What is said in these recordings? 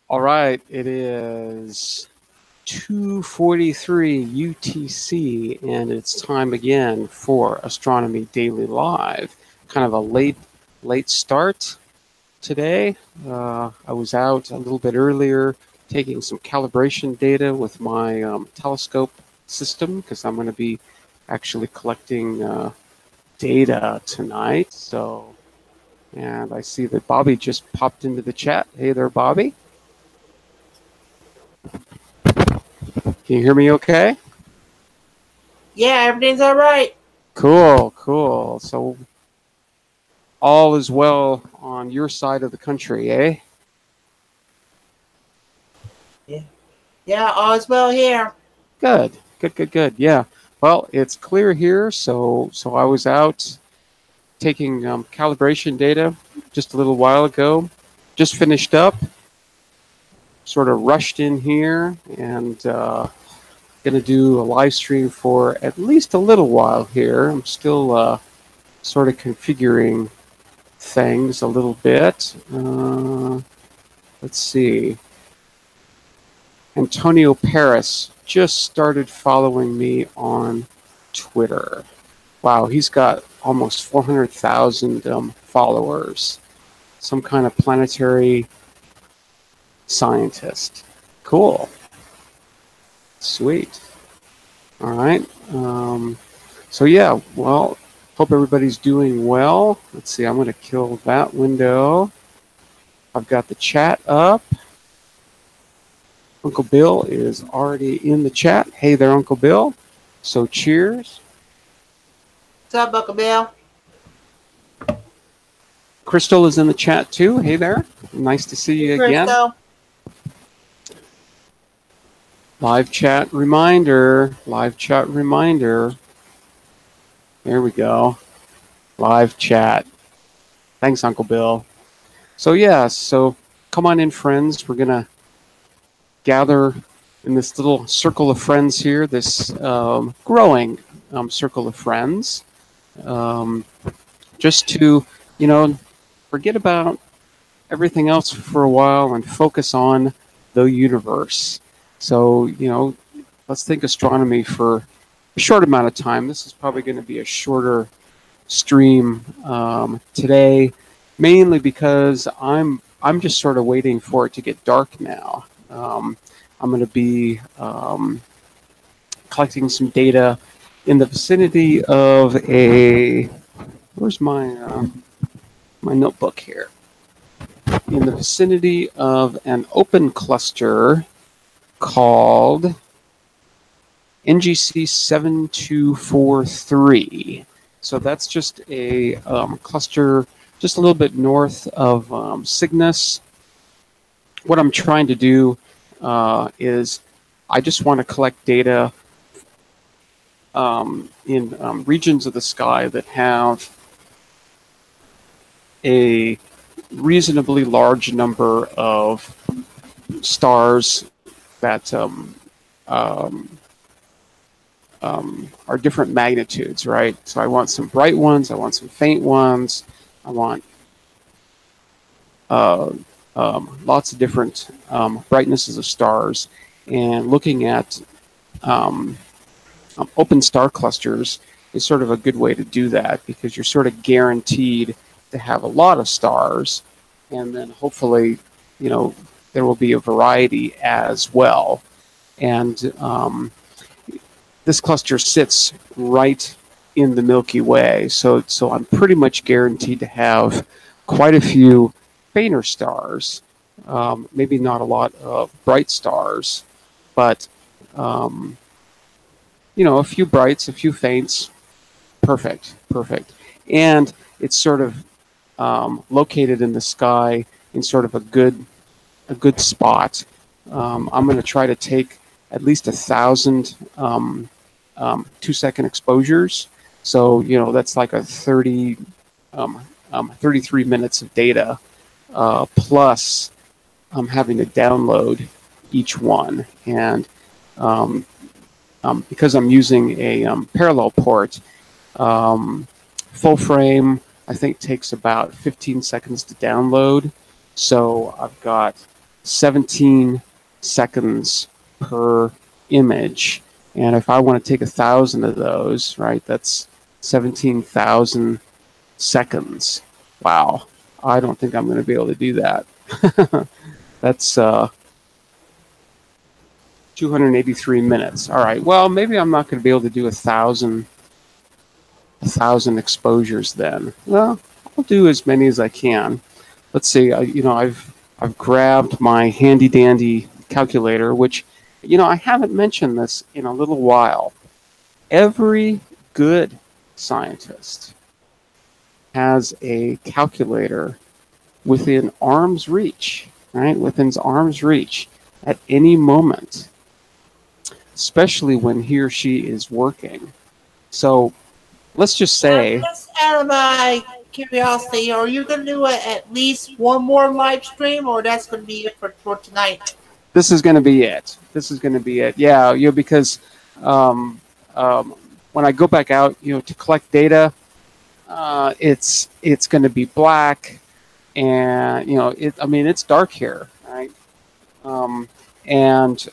All right, it is 2:43 UTC, and it's time again for Astronomy Daily Live. Kind of a late start today. I was out a little bit earlier taking some calibration data with my telescope system because I'm going to be actually collecting data tonight. And I see that Bobby just popped into the chat. Hey there, Bobby. Can you hear me okay? Yeah, everything's all right. Cool. So all is well on your side of the country, eh? Yeah, all is well here. Good. Yeah. Well, it's clear here, so I was out taking calibration data just a little while ago. Just finished up. Sort of rushed in here and going to do a live stream for at least a little while here. I'm still sort of configuring things a little bit. Let's see. Antonio Paris just started following me on Twitter. Wow, he's got almost 400,000 followers. Some kind of planetary scientist. Cool. Sweet. All right. So yeah, well, hope everybody's doing well. Let's see, I'm going to kill that window. I've got the chat up. Uncle Bill is already in the chat. Hey there, Uncle Bill. So cheers. What's up, Uncle Bill? Crystal is in the chat too. Hey there. Nice to see you again. Crystal. Live chat reminder. There we go. Live chat. Thanks, Uncle Bill. So yeah, so come on in, friends. We're going to gather in this little circle of friends here, this growing circle of friends, just to, forget about everything else for a while and focus on the universe. So, let's think astronomy for a short amount of time. This is probably going to be a shorter stream today, mainly because I'm just sort of waiting for it to get dark now. I'm going to be collecting some data in the vicinity of where's my notebook here? In the vicinity of an open cluster called NGC 7243. So that's just a cluster just a little bit north of Cygnus. What I'm trying to do is I just want to collect data in regions of the sky that have a reasonably large number of stars that are different magnitudes, right? So I want some bright ones, I want some faint ones, I want lots of different brightnesses of stars. And looking at open star clusters is sort of a good way to do that, because you're sort of guaranteed to have a lot of stars, and then hopefully, there will be a variety as well. And this cluster sits right in the Milky Way, so I'm pretty much guaranteed to have quite a few fainter stars, maybe not a lot of bright stars, but a few brights, a few faints. Perfect. And it's sort of located in the sky in sort of a good spot. I'm going to try to take at least 1,000 2-second exposures. So that's like a 33 minutes of data, plus having to download each one. And because I'm using a parallel port, full frame I think takes about 15 seconds to download. So I've got 17 seconds per image. And if I want to take 1,000 of those, right, that's 17,000 seconds. Wow. I don't think I'm going to be able to do that. That's 283 minutes. All right. Well, maybe I'm not going to be able to do 1,000 exposures then. Well, I'll do as many as I can. Let's see. I've grabbed my handy dandy calculator, which, I haven't mentioned this in a little while. Every good scientist has a calculator within arm's reach, right? Within arm's reach at any moment, especially when he or she is working. So let's just say... Just out of my curiosity, are you going to do at least one more live stream, or that's going to be it for tonight? This is going to be it. This is going to be it. Yeah, because when I go back out, to collect data, it's going to be black, and it's dark here, right? And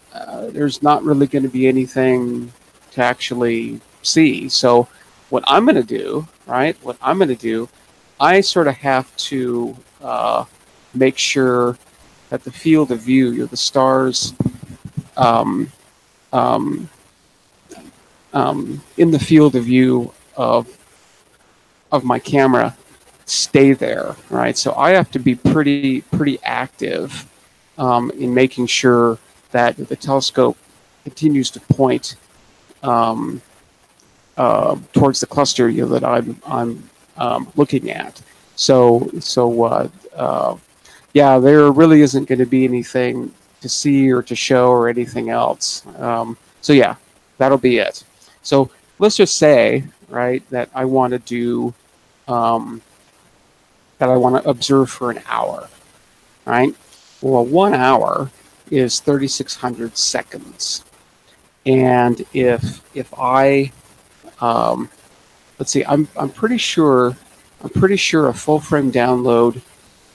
there's not really going to be anything to actually see. So what I'm going to do, right? I sort of have to make sure that the field of view, the stars in the field of view of my camera stay there, right? So I have to be pretty active in making sure that the telescope continues to point towards the cluster that I'm looking at. So yeah, there really isn't going to be anything to see or to show or anything else. So yeah, that'll be it. So let's just say, right, that I want to do, that I want to observe for an hour, right? Well, 1 hour is 3,600 seconds. And if I, let's see, I'm pretty sure a full frame download,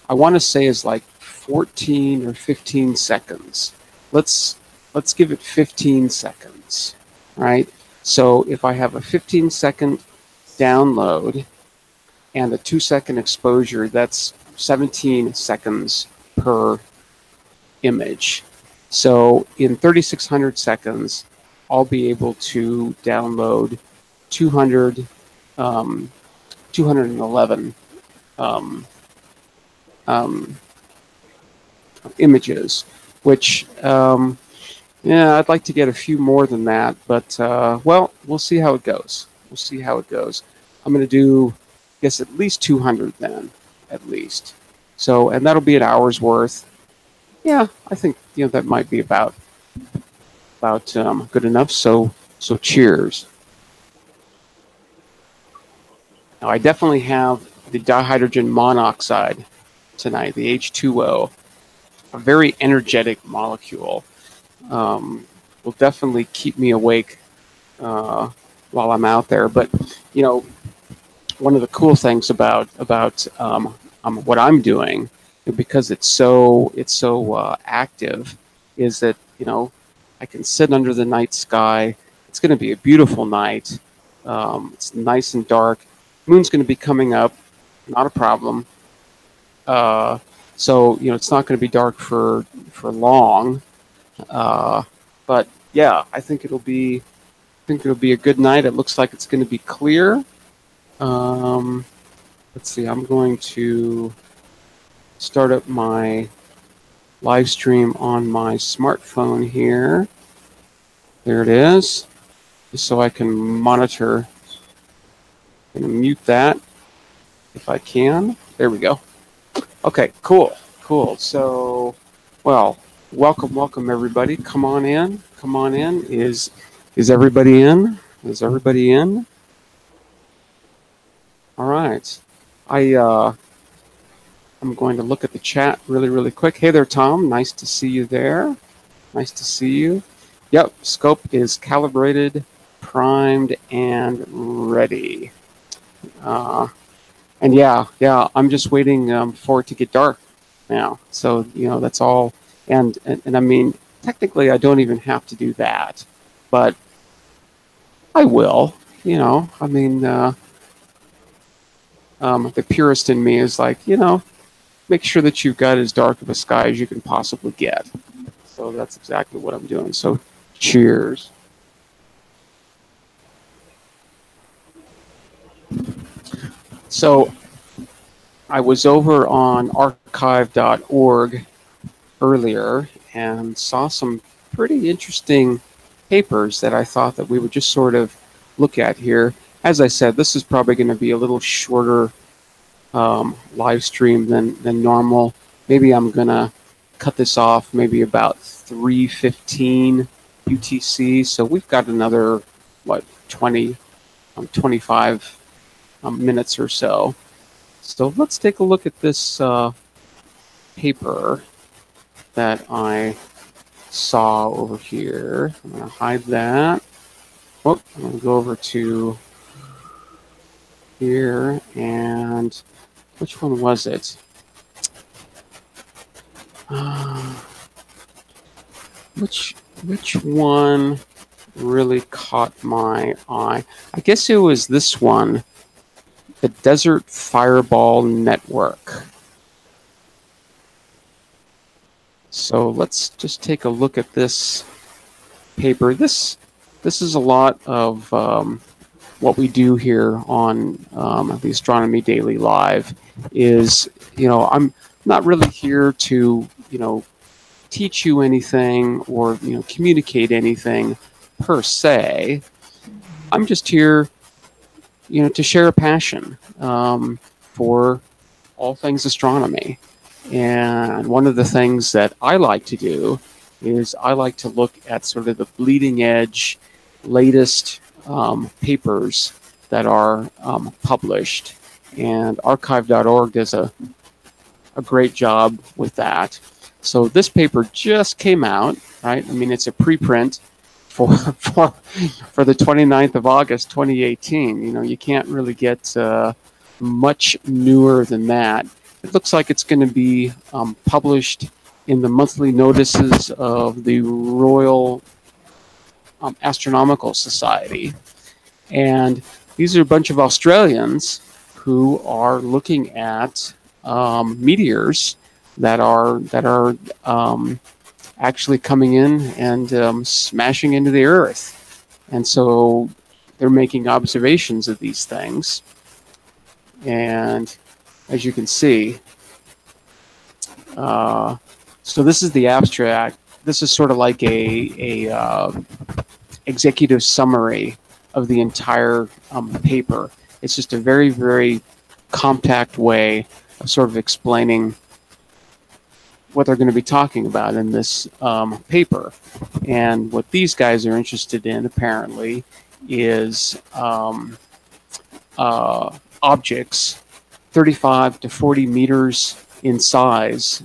I want to say, is like 14 or 15 seconds. Let's give it 15 seconds, right? So if I have a 15-second download and a 2-second exposure, that's 17 seconds per image. So in 3,600 seconds, I'll be able to download 211 images, which, yeah, I'd like to get a few more than that, but, well, we'll see how it goes. I'm going to do, I guess, at least 200 then, at least. So, and that'll be an hour's worth. Yeah, I think, that might be about good enough. So cheers. Now, I definitely have the dihydrogen monoxide tonight, the H2O, a very energetic molecule. Will definitely keep me awake while I'm out there. But one of the cool things about what I'm doing, because it's so active, is that I can sit under the night sky. It's going to be a beautiful night. It's nice and dark. Moon's going to be coming up, not a problem. So it's not going to be dark for long. But yeah, I think it'll be a good night. It looks like it's going to be clear. Let's see. I'm going to start up my live stream on my smartphone here. There it is. Just so I can monitor. I'm going to mute that if I can. There we go. Okay, cool. So, well, welcome everybody. Come on in. Is everybody in? All right. I'm going to look at the chat really quick. Hey there, Tom. Nice to see you there. Nice to see you. Yep, scope is calibrated, primed, and ready. And yeah, I'm just waiting for it to get dark now. So, that's all And I mean, technically, I don't even have to do that, but I will. You know, I mean, the purist in me is like, you know, make sure that you've got as dark of a sky as you can possibly get. So that's exactly what I'm doing. So, cheers. So, I was over on archive.org earlier and saw some pretty interesting papers that I thought that we would just sort of look at here. As I said, this is probably going to be a little shorter live stream than normal. Maybe I'm going to cut this off maybe about 3:15 UTC. So we've got another, what, 20, 25 minutes or so. So let's take a look at this paper that I saw over here. I'm going to hide that. Oh, I'm going to go over to here, and which one was it? Which one really caught my eye? I guess it was this one, the Desert Fireball Network. So let's just take a look at this paper. This is a lot of what we do here on the Astronomy Daily Live. Is, you know, I'm not really here to, you know, teach you anything or, you know, communicate anything per se. I'm just here, you know, to share a passion for all things astronomy. And one of the things that I like to do is I like to look at sort of the bleeding edge, latest papers that are published. And archive.org does a great job with that. So this paper just came out, right? I mean, it's a preprint for the 29th of August, 2018. You know, you can't really get much newer than that. It looks like it's going to be published in the monthly notices of the Royal Astronomical Society. And these are a bunch of Australians who are looking at meteors that are actually coming in and smashing into the Earth. And so they're making observations of these things. And as you can see, so this is the abstract. This is sort of like a executive summary of the entire paper. It's just a very, very compact way of sort of explaining what they're going to be talking about in this paper. And what these guys are interested in, apparently, is objects 35 to 40 meters in size,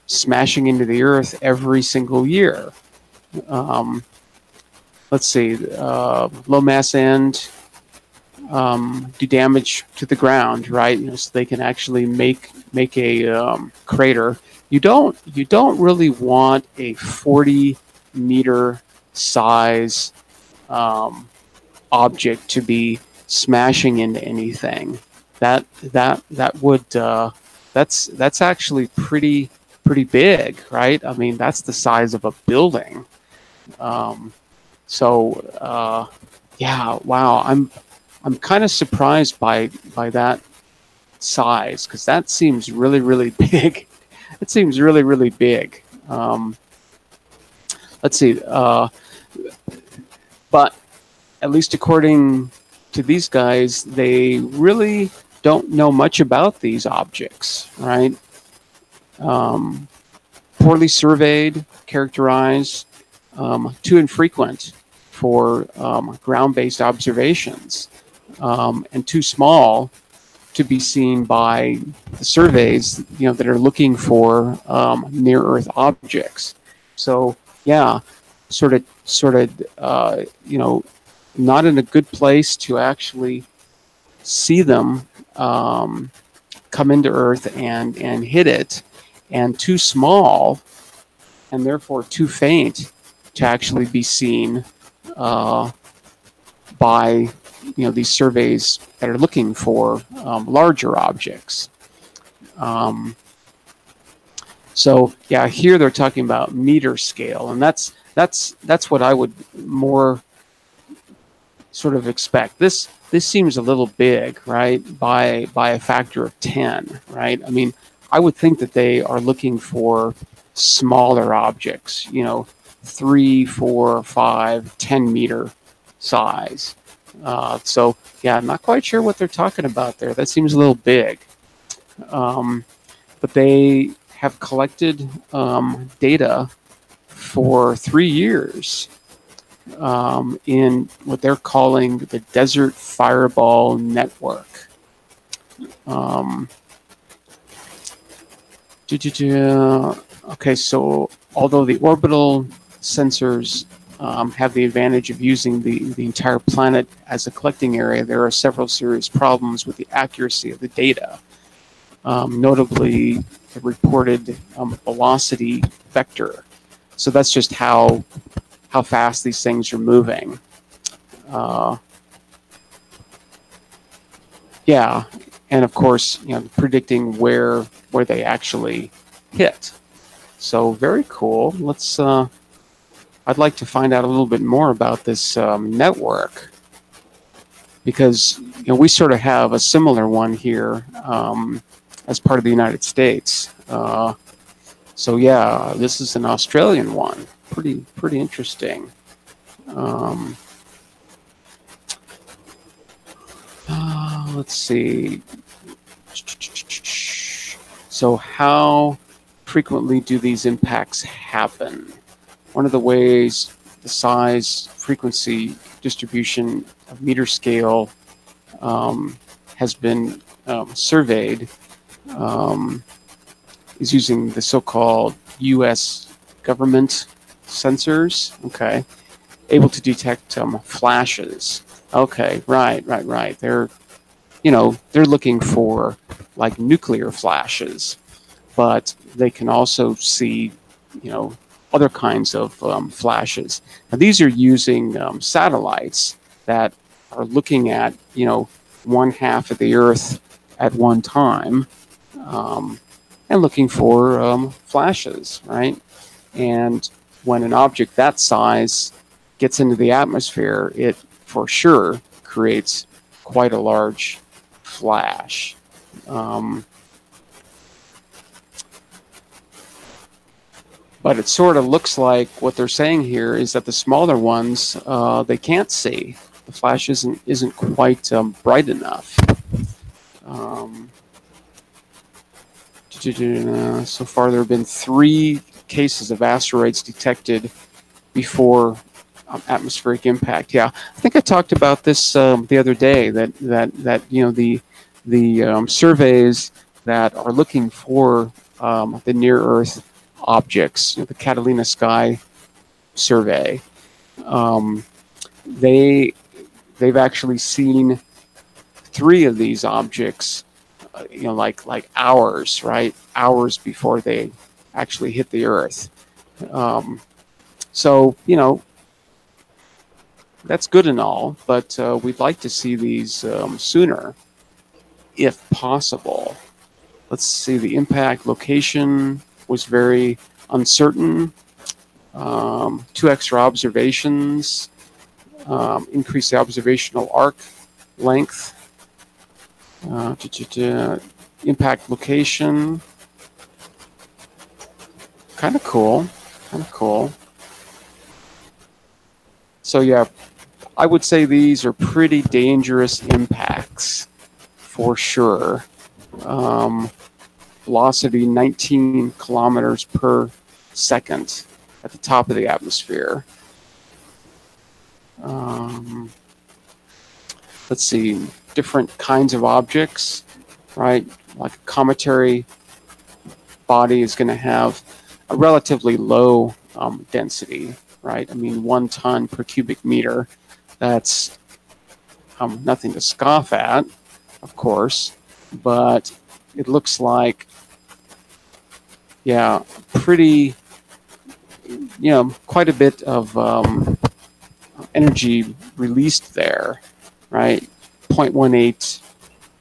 smashing into the Earth every single year. Let's see, low mass end, do damage to the ground, right? You know, so they can actually make a crater. You don't really want a 40-meter size object to be smashing into anything. That would that's actually pretty big, right? I mean, that's the size of a building. Yeah, wow. I'm kind of surprised by that size, because that seems really big. It seems really big. Let's see. But at least according to these guys, they really don't know much about these objects, right? Poorly surveyed, characterized, too infrequent for ground-based observations, and too small to be seen by the surveys, you know, that are looking for near-Earth objects. So yeah, sort of, you know, not in a good place to actually see them come into Earth and hit it, and too small and therefore too faint to actually be seen by these surveys that are looking for larger objects. So yeah, here they're talking about meter scale, and that's what I would more sort of expect. This seems a little big, right? By a factor of 10, right? I mean, I would think that they are looking for smaller objects, 3, 4, 5, 10 meter size. So yeah, I'm not quite sure what they're talking about there. That seems a little big. But they have collected data for 3 years in what they're calling the Desert Fireball Network. Okay, so although the orbital sensors have the advantage of using the entire planet as a collecting area, there are several serious problems with the accuracy of the data. Notably, the reported velocity vector. So that's just how fast these things are moving. Yeah, and of course, predicting where they actually hit. So very cool. Let's. I'd like to find out a little bit more about this network, because we sort of have a similar one here as part of the United States. So yeah, this is an Australian one. Pretty interesting. Let's see. So how frequently do these impacts happen? One of the ways the size, frequency, distribution of meter scale has been surveyed is using the so-called U.S. government sensors. Okay, able to detect flashes. Okay, right. They're looking for like nuclear flashes, but they can also see other kinds of flashes. Now these are using satellites that are looking at one half of the Earth at one time, and looking for flashes, right? And when an object that size gets into the atmosphere, it for sure creates quite a large flash. But it sort of looks like what they're saying here is that the smaller ones, they can't see. The flash isn't quite bright enough. So far, there have been 3 cases of asteroids detected before atmospheric impact. Yeah, I think I talked about this the other day. That the surveys that are looking for the near Earth objects, the Catalina Sky survey, they've actually seen 3 of these objects, like hours, right? Hours before they actually hit the Earth. So that's good and all, but we'd like to see these sooner, if possible. Let's see, the impact location was very uncertain. 2 extra observations, increase the observational arc length, impact location. Kind of cool. So yeah, I would say these are pretty dangerous impacts for sure. Velocity 19 kilometers per second at the top of the atmosphere. Let's see, different kinds of objects, right? Like a cometary body is going to have a relatively low density, right? I mean, 1 ton per cubic meter. That's nothing to scoff at, of course, but it looks like, yeah, pretty quite a bit of energy released there, right? 0.18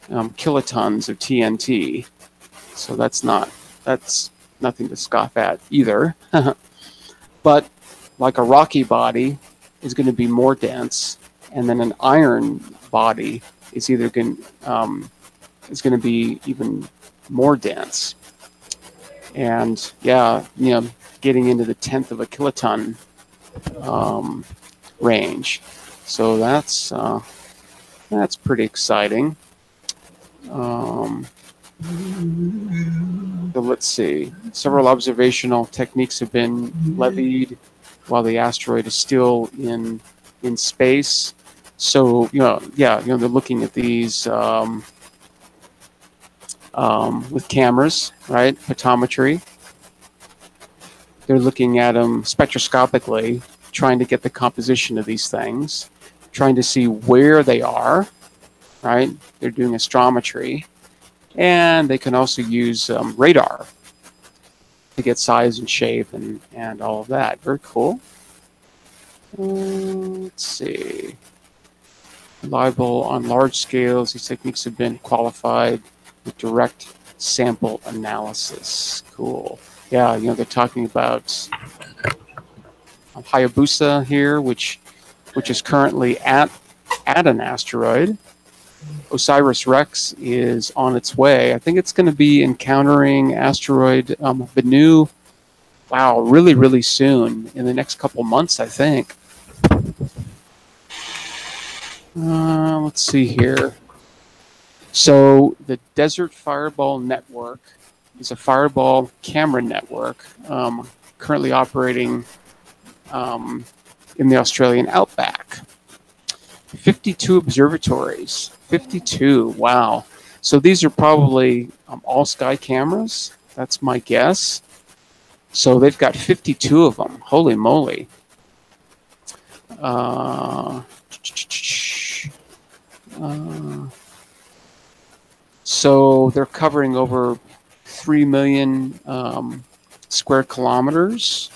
kilotons of TNT. So that's nothing to scoff at either. But like a rocky body is going to be more dense, and then an iron body is either going to be even more dense. And yeah, getting into the 1/10 of a kiloton range. So that's pretty exciting. So let's see. Several observational techniques have been levied while the asteroid is still in space. So they're looking at these with cameras, right? Photometry. They're looking at them spectroscopically, trying to get the composition of these things, trying to see where they are, right? They're doing astrometry. And they can also use radar to get size and shape and all of that. Very cool. Let's see. Reliable on large scales. These techniques have been qualified with direct sample analysis. Cool. Yeah, they're talking about Hayabusa here, which is currently at an asteroid. OSIRIS-REx is on its way. I think it's going to be encountering asteroid Bennu, wow, really, really soon, in the next couple months, I think. Let's see here. So the Desert Fireball Network is a fireball camera network currently operating in the Australian outback. 52 observatories. 52, wow. So these are probably all sky cameras. That's my guess. So they've got 52 of them. Holy moly. So they're covering over 3 million square kilometers.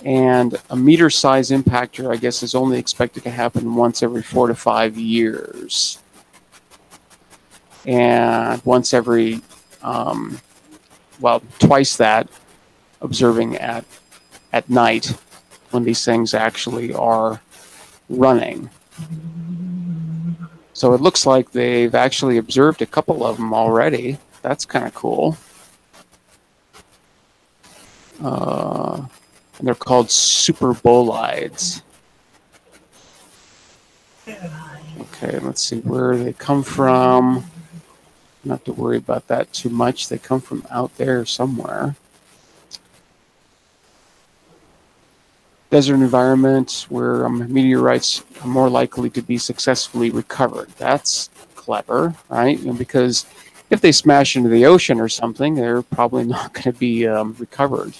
And a meter-size impactor, I guess, is only expected to happen once every 4 to 5 years. And once every, twice that, observing at night when these things actually are running. So it looks like they've actually observed a couple of them already. That's kind of cool. And they're called super bolides. Okay, let's see where they come from. Not have to worry about that too much. They come from out there somewhere. Desert environment where meteorites are more likely to be successfully recovered. That's clever, right? Because if they smash into the ocean or something, they're probably not going to be recovered.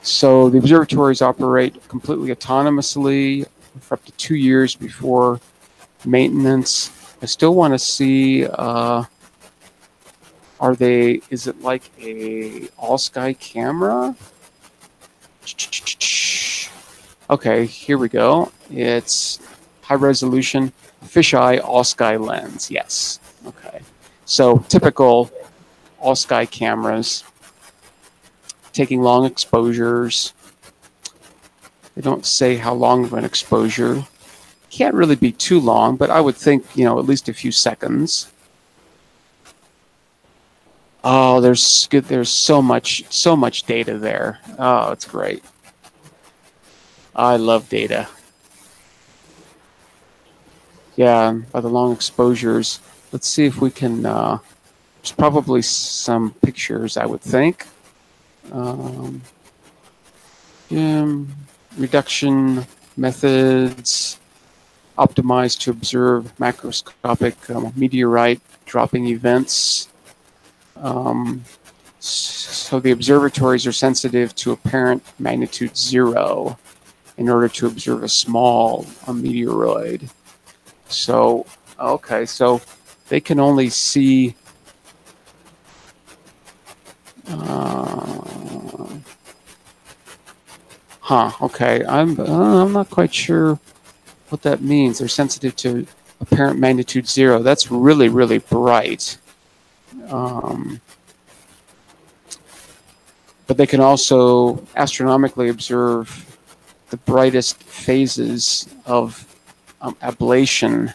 So the observatories operate completely autonomously for up to 2 years before maintenance. I still want to see, is it like a all-sky camera? Okay, here we go. It's high-resolution fisheye all-sky lens. Yes. Okay. So typical all-sky cameras, taking long exposures. They don't say how long of an exposure. Can't really be too long, but I would think, at least a few seconds. Oh, there's so much data there. Oh, it's great. I love data. Yeah, by the long exposures. Let's see if we can, there's probably some pictures, I would think. Reduction methods optimized to observe macroscopic meteorite dropping events. So the observatories are sensitive to apparent magnitude 0 in order to observe a small meteoroid. So, okay, so they can only see Okay. I'm not quite sure what that means. They're sensitive to apparent magnitude 0. That's really, really bright. But they can also astronomically observe the brightest phases of ablation,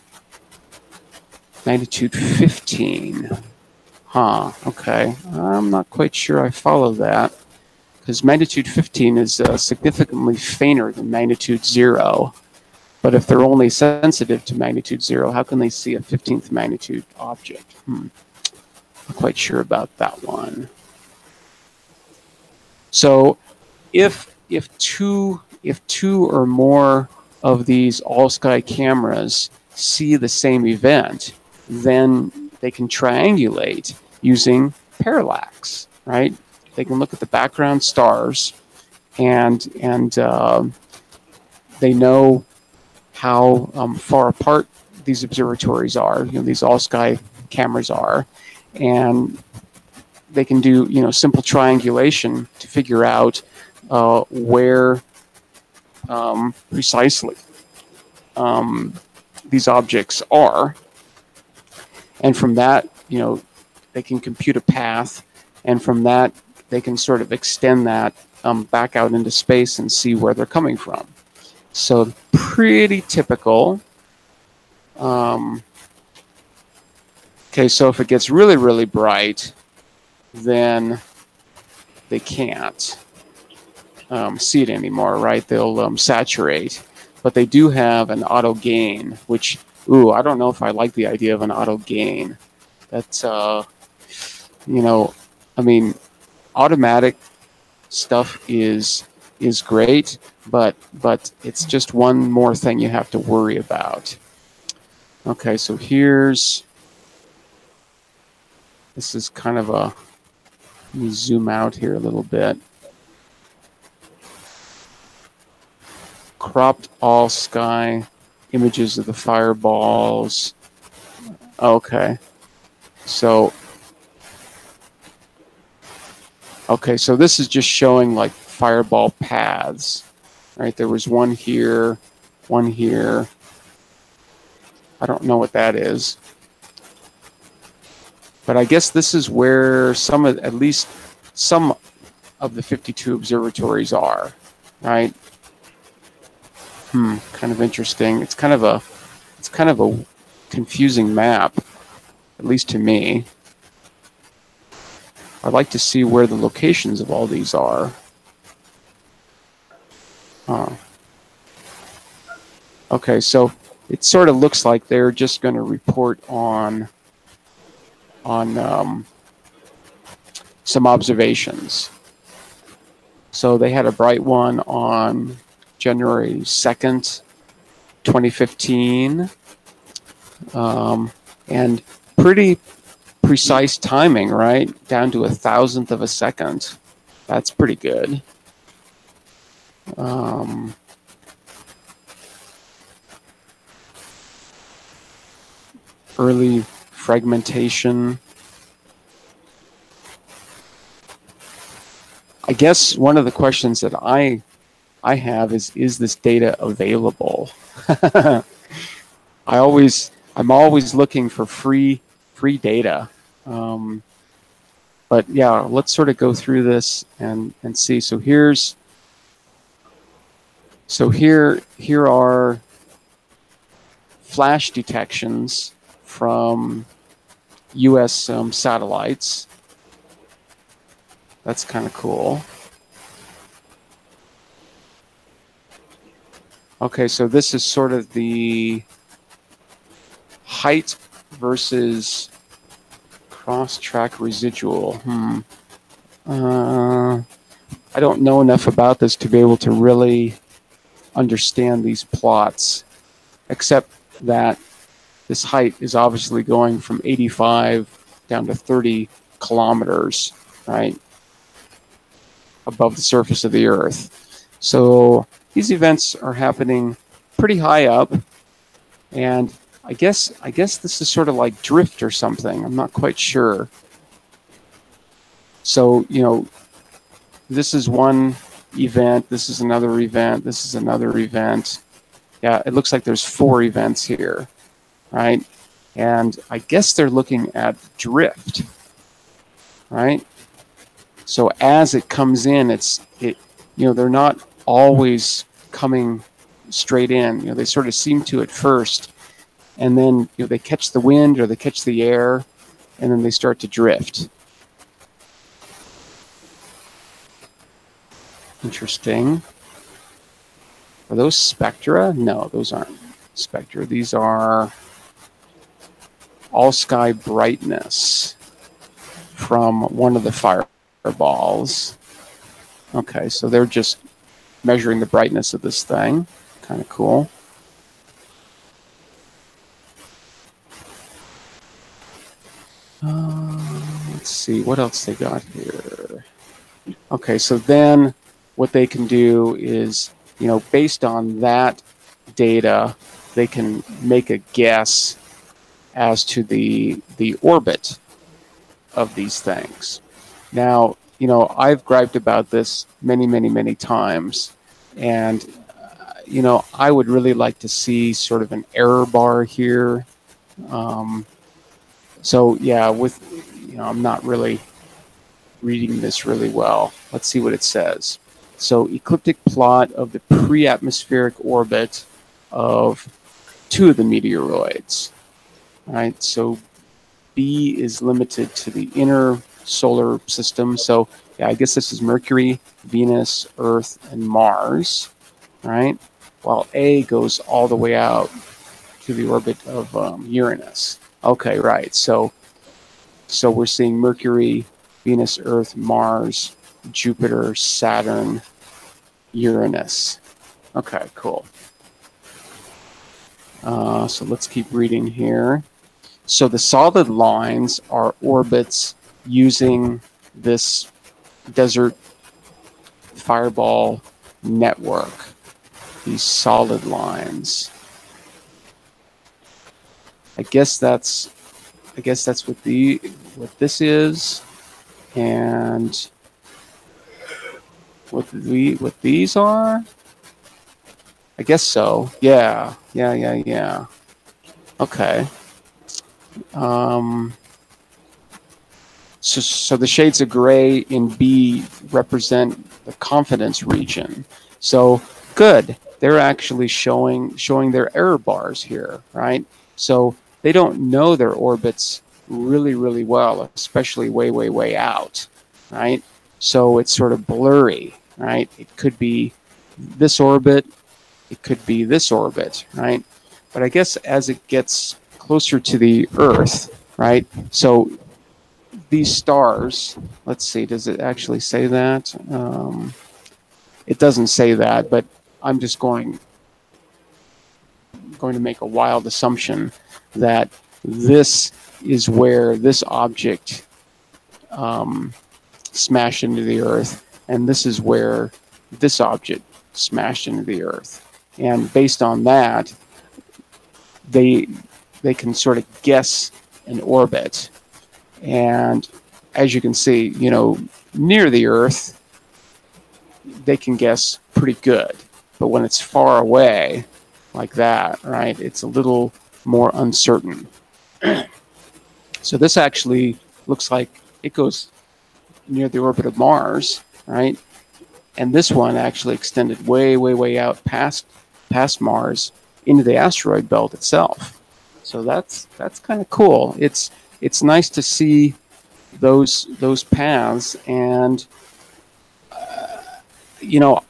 magnitude 15. Okay. I'm not quite sure I follow that, because magnitude 15 is significantly fainter than magnitude 0. But if they're only sensitive to magnitude 0, how can they see a 15th magnitude object? Not quite sure about that one. So if two or more of these all-sky cameras see the same event, then they can triangulate using parallax, right? They can look at the background stars, and they know how far apart these observatories are, these all-sky cameras are, and they can do, simple triangulation to figure out where precisely these objects are. And from that, they can compute a path, and from that, they can sort of extend that back out into space and see where they're coming from. So pretty typical. Okay, so if it gets really, really bright, then they can't see it anymore, right? They'll saturate. But they do have an auto gain, which, I don't know if I like the idea of an auto gain. That's, automatic stuff is great, but it's just one more thing you have to worry about. Okay, so this is kind of let me zoom out here a little bit. Cropped all sky images of the fireballs. Okay, so this is just showing like fireball paths, right? There was one here, one here. I don't know what that is, but I guess this is where at least some of the 52 observatories are, right? Kind of interesting. It's kind of a confusing map, at least to me. I'd like to see where the locations of all these are. Okay, so it sort of looks like they're just going to report on some observations. So they had a bright one on January 2nd, 2015, and pretty precise timing, right? Down to 1,000th of a second. That's pretty good. Early fragmentation. I guess one of the questions that I have is this data available? I'm always looking for free data. But yeah, let's sort of go through this and see. So here are flash detections from US satellites. That's kind of cool. Okay, so this is sort of the height versus cross-track residual. I don't know enough about this to be able to really understand these plots, except that this height is obviously going from 85 down to 30 kilometers, right, above the surface of the Earth. So these events are happening pretty high up, and I guess this is sort of like drift or something. I'm not quite sure. So, you know, this is one event, this is another event, this is another event. Yeah, it looks like there's 4 events here, right? And I guess they're looking at drift, right? So as it comes in, you know, they're not always coming straight in. You know, they sort of seem to at first, and then, you know, they catch the wind or they catch the air, and then they start to drift. Interesting. Are those spectra? No, those aren't spectra. These are all sky brightness from one of the fireballs. Okay, so they're just measuring the brightness of this thing. Kind of cool. Let's see, what else they got here? Okay, so then what they can do is, you know, based on that data, they can make a guess as to the orbit of these things. Now, you know, I've griped about this many times, and you know, I would really like to see sort of an error bar here. So yeah, with, you know, I'm not really reading this really well. Let's see what it says. So ecliptic plot of the pre-atmospheric orbit of 2 of the meteoroids. All right, so B is limited to the inner solar system. So yeah, I guess this is Mercury, Venus, Earth, and Mars, right? While A goes all the way out to the orbit of Uranus. Okay, right. So we're seeing Mercury, Venus, Earth, Mars, Jupiter, Saturn, Uranus. Okay, cool. So let's keep reading here. So the solid lines are orbits using this desert fireball network, these solid lines. I guess that's what this is, and what these are. I guess so. Yeah. Okay. So the shades of gray in B represent the confidence region. So good. They're actually showing their error bars here, right? So they don't know their orbits really well, especially way out, right? So it's sort of blurry, right? It could be this orbit, it could be this orbit, right? But I guess as it gets closer to the Earth, right? So these stars, let's see, does it actually say that? It doesn't say that, but I'm just going to make a wild assumption that this is where this object smashed into the Earth, and this is where this object smashed into the Earth. And based on that, they can sort of guess an orbit. And as you can see, you know, near the Earth, they can guess pretty good. But when it's far away, like that, right, it's a little more uncertain. So this actually looks like it goes near the orbit of Mars, right? And this one actually extended way out past Mars into the asteroid belt itself. So that's kind of cool. It's nice to see those paths, and you know,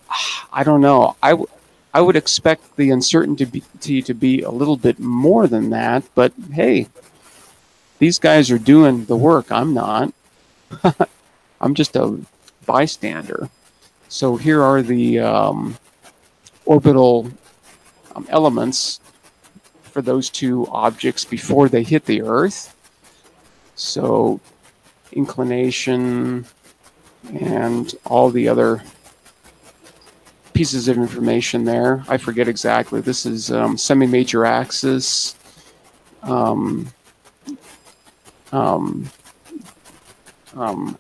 I don't know. I would expect the uncertainty to be a little bit more than that, but hey, these guys are doing the work. I'm not. I'm just a bystander. So here are the orbital elements for those 2 objects before they hit the Earth. So inclination and all the other pieces of information there. I forget exactly. This is semi-major axis.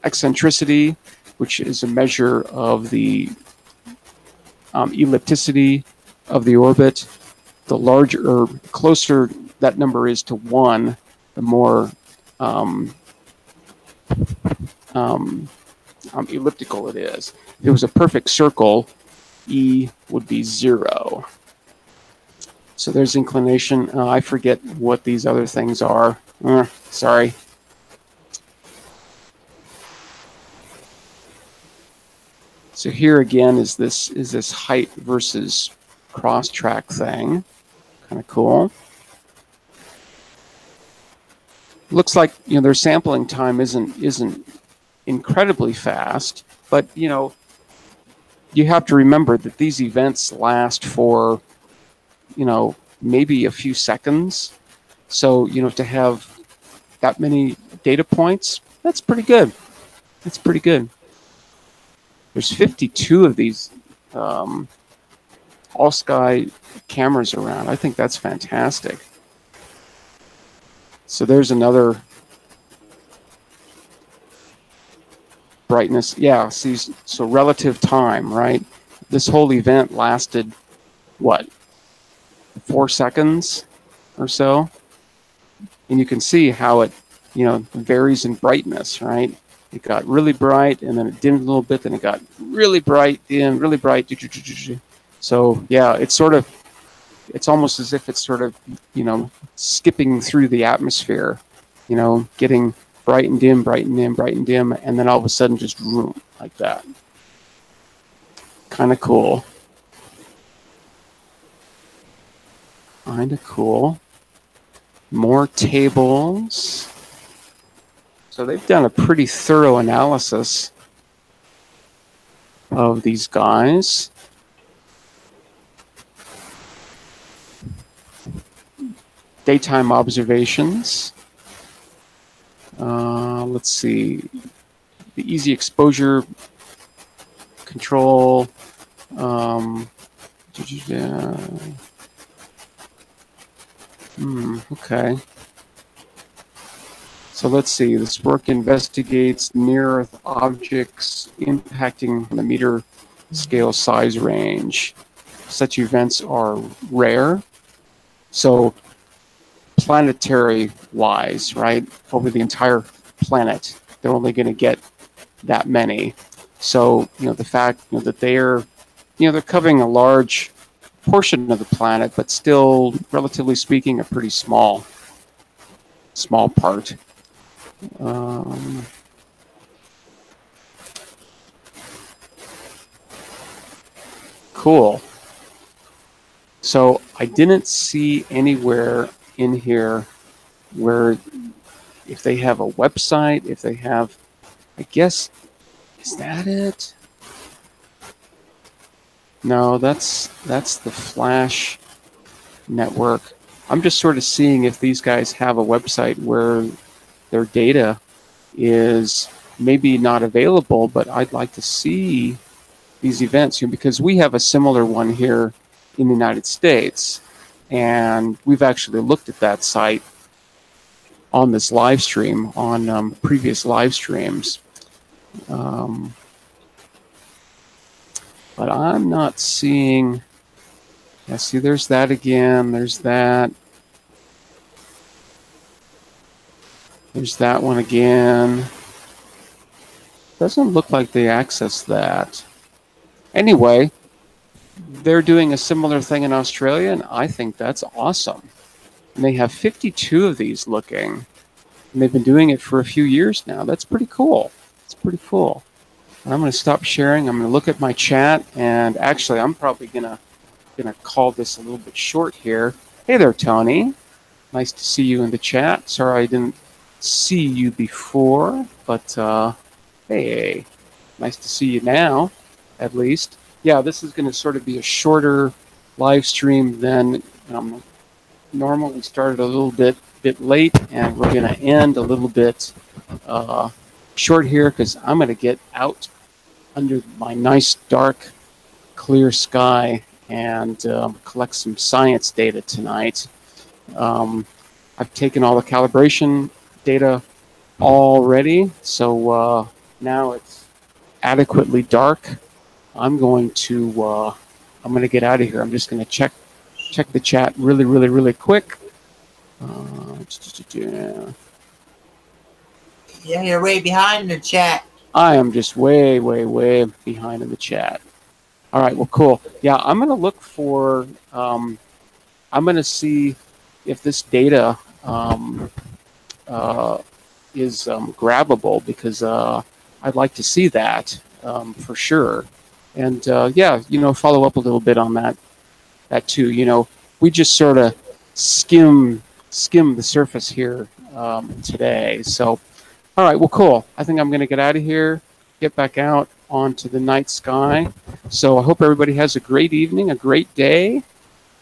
eccentricity, which is a measure of the ellipticity of the orbit. The larger or closer that number is to 1, the more elliptical it is. If it was a perfect circle, E would be 0. So there's inclination. I forget what these other things are. Sorry. So here again is this height versus cross track thing. Kind of cool. Looks like their sampling time isn't incredibly fast, but you have to remember that these events last for maybe a few seconds. So to have that many data points, that's pretty good. That's pretty good. There's 52 of these all sky cameras around. I think that's fantastic. So there's another brightness. Yeah, see, so relative time, right? This whole event lasted, what, 4 seconds or so? And you can see how it, varies in brightness, right? It got really bright, and then it dimmed a little bit, then it got really bright, dim, really bright. So yeah, it's almost as if it's sort of, skipping through the atmosphere, getting bright and dim, bright and dim, bright and dim, and then all of a sudden just vroom, like that. Kind of cool. Kind of cool. More tables. So they've done a pretty thorough analysis of these guys. Daytime observations. Let's see. The easy exposure control. Okay. So let's see. This work investigates near-Earth objects impacting the meter scale size range. Such events are rare. So planetary-wise, right, over the entire planet, they're only going to get that many. So the fact that they're covering a large portion of the planet, but still, relatively speaking, a pretty small part. Cool. So I didn't see anywhere in here where if they have a website, if they have, I guess, is that it? No, that's the Flash network. I'm just sort of seeing if these guys have a website where their data is maybe not available, but I'd like to see these events, because we have a similar one here in the United States, and we've actually looked at that site on this live stream, on previous live streams. But I'm not seeing. Yeah, see, there's that again. There's that. There's that one again. Doesn't look like they access that. Anyway, they're doing a similar thing in Australia, and I think that's awesome. And they have 52 of these looking, and they've been doing it for a few years now. That's pretty cool. It's pretty cool. I'm going to stop sharing. I'm going to look at my chat, and actually, I'm probably gonna call this a little bit short here. Hey there, Tony. Nice to see you in the chat. Sorry I didn't see you before, but hey, nice to see you now, at least. Yeah, this is going to sort of be a shorter live stream than normal. We started a little bit late, and we're going to end a little bit short here because I'm going to get out under my nice dark clear sky and collect some science data tonight. I've taken all the calibration data already. So now it's adequately dark. I'm going to get out of here. I'm just going to check the chat really quick. Yeah, you're way behind the chat. I am just way behind in the chat. All right, well, cool. Yeah, I'm going to look for, I'm going to see if this data is grabbable, because I'd like to see that for sure. And yeah, follow up a little bit on that too. We just sort of skim the surface here today. So, all right, well, cool. I think I'm going to get out of here, get back out onto the night sky. So I hope everybody has a great evening, a great day.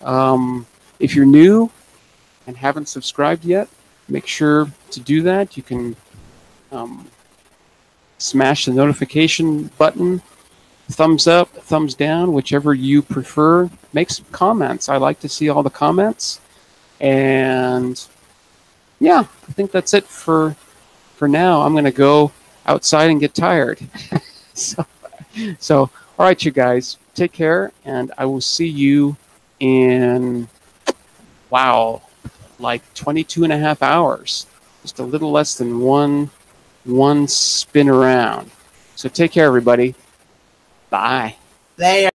If you're new and haven't subscribed yet, make sure to do that. You can smash the notification button, thumbs up, thumbs down, whichever you prefer. Make some comments. I like to see all the comments. And yeah, I think that's it for now. I'm going to go outside and get tired. So, all right, you guys, take care, and I will see you in, wow, like 22 and a half hours. Just a little less than one spin around. So take care, everybody. Bye. Later.